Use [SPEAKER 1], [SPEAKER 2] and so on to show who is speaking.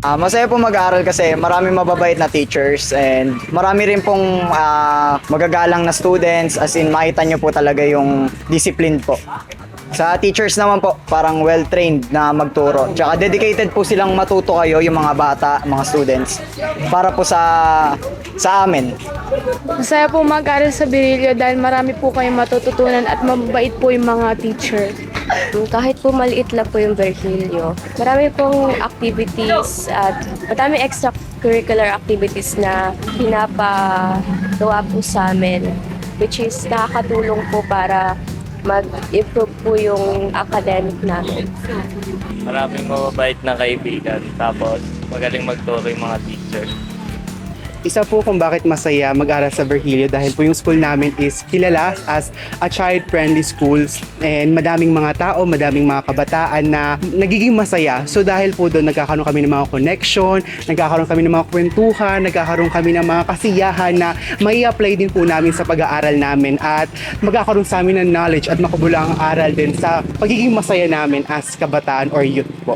[SPEAKER 1] Masaya po mag-aaral kasi marami mababait na teachers and marami rin pong magagalang na students, as in makita nyo po talaga yung discipline po. Sa teachers naman po, parang well-trained na magturo. Tsaka dedicated po silang matuto kayo, yung mga bata, mga students, para po sa amin.
[SPEAKER 2] Masaya po mag-aral sa Virilio dahil marami po kayong matututunan at mabait po yung mga teacher.
[SPEAKER 3] Kahit po maliit lang po yung Virgilio, marami pong activities at madami extracurricular activities na pinapagawa po sa amin, which is nakakatulong po para mag-improve po yung academic namin.
[SPEAKER 4] Maraming mababait na kaibigan, tapos magaling magturo yung mga teacher.
[SPEAKER 5] Isa po kung bakit masaya mag-aral sa Virgilio dahil po yung school namin is kilala as a child-friendly school and madaming mga tao, madaming mga kabataan na nagiging masaya. So dahil po doon nagkakaroon kami ng mga connection, nagkakaroon kami ng mga kwentuhan, nagkakaroon kami ng mga kasiyahan na may apply din po namin sa pag-aaral namin at magkakaroon sa amin ng knowledge at makabulang aral din sa pagiging masaya namin as kabataan or youth po.